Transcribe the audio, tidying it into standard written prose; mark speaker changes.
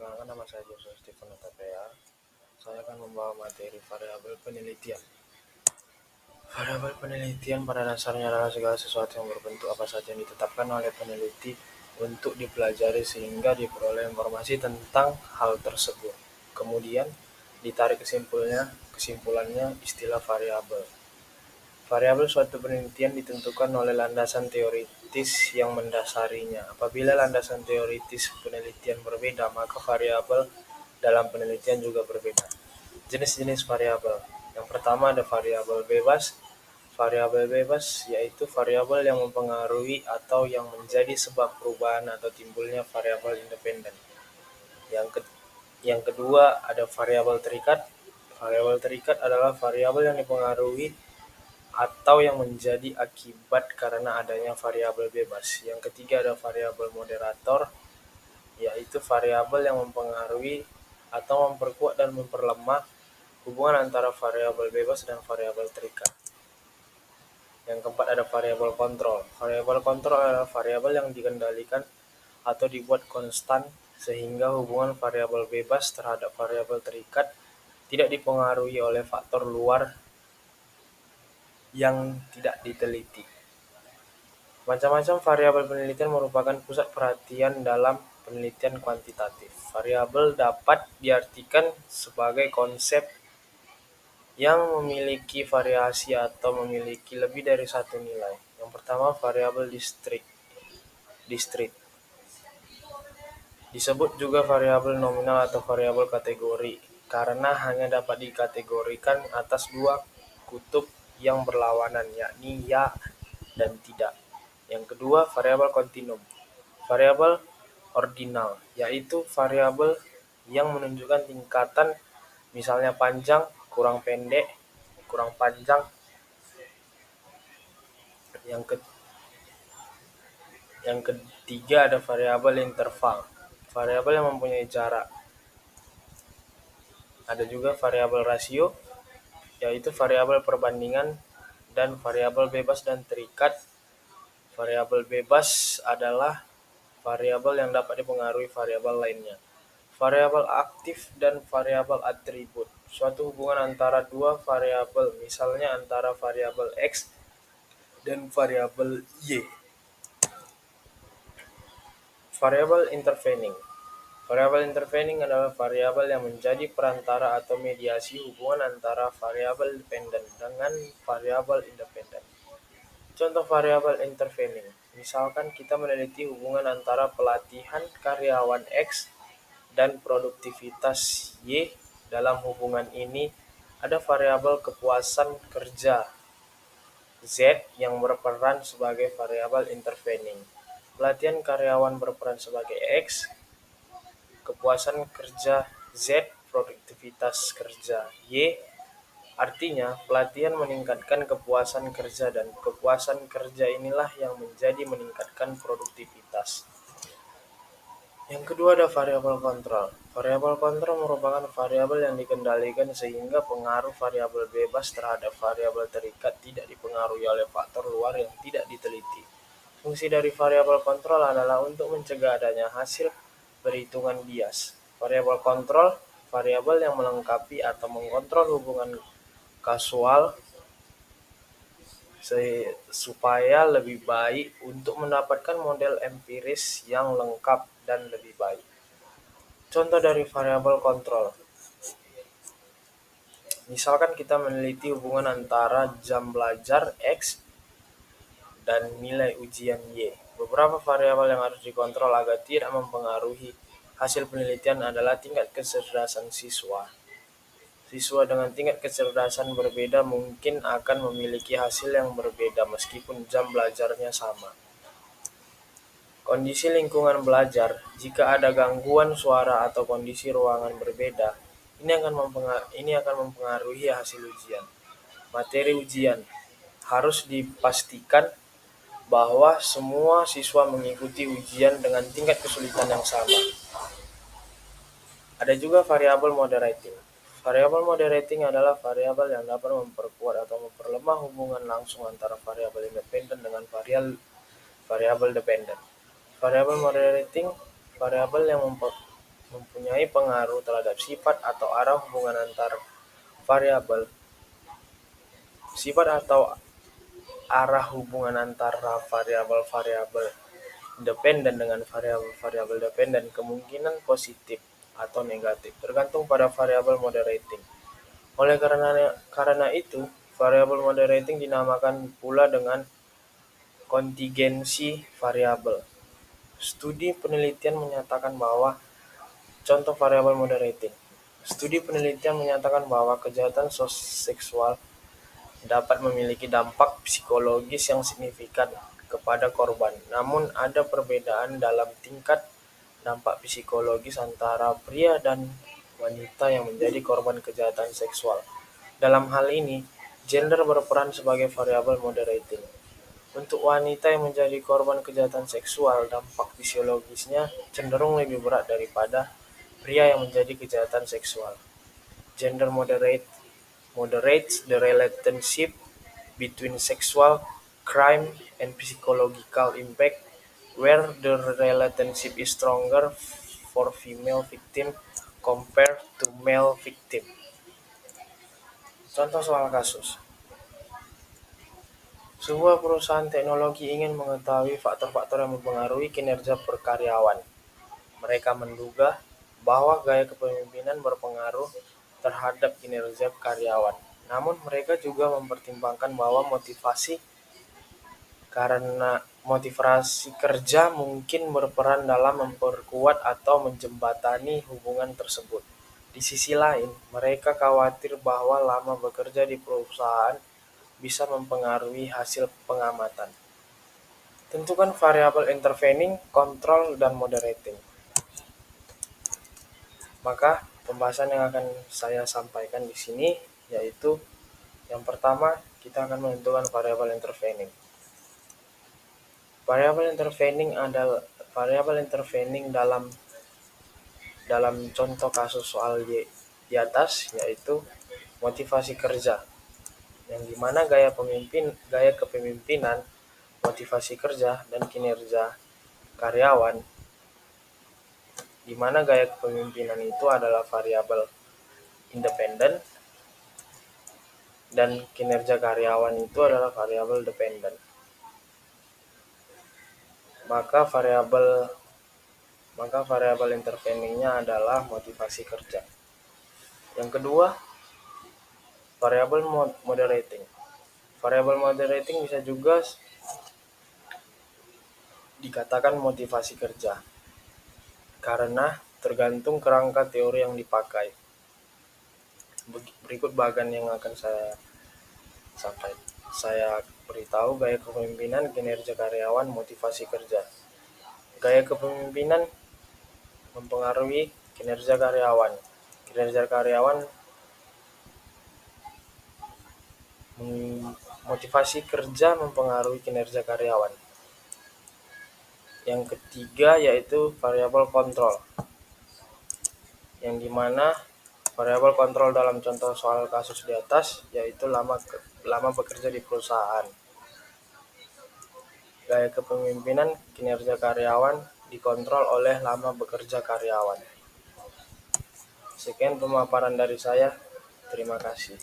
Speaker 1: Perkenalkan, nama saya Joshua Stephen Utapea. Saya akan membawa materi variabel penelitian. Variabel penelitian pada dasarnya adalah segala sesuatu yang berbentuk apa saja yang ditetapkan oleh peneliti untuk dipelajari sehingga diperoleh informasi tentang hal tersebut. Kemudian ditarik kesimpulannya istilah variabel. Variabel suatu penelitian ditentukan oleh landasan teoritis yang mendasarinya. Apabila landasan teoritis penelitian berbeda, maka variabel dalam penelitian juga berbeda. Jenis-jenis variabel. Yang pertama ada variabel bebas. Variabel bebas yaitu variabel yang mempengaruhi atau yang menjadi sebab perubahan atau timbulnya variabel independen. Yang kedua ada variabel terikat. Variabel terikat adalah variabel yang dipengaruhi atau yang menjadi akibat karena adanya variabel bebas. Yang ketiga ada variabel moderator, yaitu variabel yang mempengaruhi atau memperkuat dan memperlemah hubungan antara variabel bebas dan variabel terikat. Yang keempat ada variabel kontrol. Variabel kontrol adalah variabel yang dikendalikan atau dibuat konstan sehingga hubungan variabel bebas terhadap variabel terikat tidak dipengaruhi oleh faktor luar yang tidak diteliti. Macam-macam variabel penelitian merupakan pusat perhatian dalam penelitian kuantitatif. Variabel dapat diartikan sebagai konsep yang memiliki variasi atau memiliki lebih dari satu nilai. Yang pertama, variabel discrete. Disebut juga variabel nominal atau variabel kategori karena hanya dapat dikategorikan atas dua kutub yang berlawanan, yakni ya dan tidak. Yang kedua, variabel kontinum. Variabel ordinal, yaitu variabel yang menunjukkan tingkatan, misalnya panjang, kurang pendek, kurang panjang. Yang ketiga ada variabel interval, variabel yang mempunyai jarak. Ada juga variabel rasio, yaitu variabel perbandingan, dan variabel bebas dan terikat. Variabel bebas adalah variabel yang dapat dipengaruhi variabel lainnya. Variabel aktif dan variabel atribut. Suatu hubungan antara dua variabel, misalnya antara variabel X dan variabel Y. Variabel intervening. Variabel intervening adalah variabel yang menjadi perantara atau mediasi hubungan antara variabel dependen dengan variabel independen. Contoh variabel intervening, misalkan kita meneliti hubungan antara pelatihan karyawan X dan produktivitas Y. Dalam hubungan ini ada variabel kepuasan kerja Z yang berperan sebagai variabel intervening. Pelatihan karyawan berperan sebagai X, kepuasan kerja Z, produktivitas kerja Y. Artinya, pelatihan meningkatkan kepuasan kerja dan kepuasan kerja inilah yang menjadi meningkatkan produktivitas. Yang kedua ada variabel kontrol. Variabel kontrol merupakan variabel yang dikendalikan sehingga pengaruh variabel bebas terhadap variabel terikat tidak dipengaruhi oleh faktor luar yang tidak diteliti. Fungsi dari variabel kontrol adalah untuk mencegah adanya hasil perhitungan bias. Variabel kontrol, variabel yang melengkapi atau mengontrol hubungan kasual supaya lebih baik untuk mendapatkan model empiris yang lengkap dan lebih baik. Contoh dari variabel kontrol. Misalkan kita meneliti hubungan antara jam belajar X dan nilai ujian Y. Beberapa variabel yang harus dikontrol agar tidak mempengaruhi hasil penelitian adalah tingkat kecerdasan siswa. Siswa dengan tingkat kecerdasan berbeda mungkin akan memiliki hasil yang berbeda meskipun jam belajarnya sama. Kondisi lingkungan belajar, jika ada gangguan suara atau kondisi ruangan berbeda, ini akan mempengaruhi hasil ujian. Materi ujian, harus dipastikan bahwa semua siswa mengikuti ujian dengan tingkat kesulitan yang sama. Ada juga variabel moderating. Variabel moderating adalah variabel yang dapat memperkuat atau memperlemah hubungan langsung antara variabel independen dengan variabel dependen. Variabel moderating, variabel yang mempunyai pengaruh terhadap sifat atau arah hubungan antar variabel. Sifat atau arah hubungan antara variabel-variabel dependen dengan variabel-variabel dependen kemungkinan positif atau negatif tergantung pada variabel moderating. Oleh karena itu, variabel moderating dinamakan pula dengan kontingensi variabel. Studi penelitian menyatakan bahwa contoh variabel moderating. Studi penelitian menyatakan bahwa kejahatan seksual dapat memiliki dampak psikologis yang signifikan kepada korban. Namun ada perbedaan dalam tingkat dampak psikologis antara pria dan wanita yang menjadi korban kejahatan seksual. Dalam hal ini, gender berperan sebagai variabel moderating. Untuk wanita yang menjadi korban kejahatan seksual, dampak fisiologisnya cenderung lebih berat daripada pria yang menjadi kejahatan seksual. Gender moderates the relationship between sexual crime and psychological impact, where the relationship is stronger for female victim compared to male victim. Contoh soal kasus. Sebuah perusahaan teknologi ingin mengetahui faktor-faktor yang mempengaruhi kinerja karyawan. Mereka menduga bahwa gaya kepemimpinan berpengaruh terhadap kinerja karyawan. Namun mereka juga mempertimbangkan bahwa motivasi kerja mungkin berperan dalam memperkuat atau menjembatani hubungan tersebut. Di sisi lain, mereka khawatir bahwa lama bekerja di perusahaan bisa mempengaruhi hasil pengamatan. Tentukan variabel intervening, control, dan moderating. Maka pembahasan yang akan saya sampaikan di sini yaitu yang pertama kita akan menentukan variabel intervening. Variabel intervening dalam contoh kasus soal di atas yaitu motivasi kerja, yang dimana gaya kepemimpinan, motivasi kerja, dan kinerja karyawan, di mana gaya kepemimpinan itu adalah variabel independen dan kinerja karyawan itu adalah variabel dependen. Maka variabel interveningnya adalah motivasi kerja. Yang kedua, variabel moderating. Variabel moderating bisa juga dikatakan motivasi kerja karena tergantung kerangka teori yang dipakai. Berikut bagan yang akan saya beritahu: gaya kepemimpinan, kinerja karyawan, motivasi kerja. Gaya kepemimpinan mempengaruhi kinerja karyawan. Motivasi kerja mempengaruhi kinerja karyawan. Yang ketiga yaitu variabel kontrol, yang dimana variabel kontrol dalam contoh soal kasus di atas yaitu lama bekerja di perusahaan. Gaya kepemimpinan, kinerja karyawan dikontrol oleh lama bekerja karyawan. Sekian pemaparan dari saya. Terima kasih.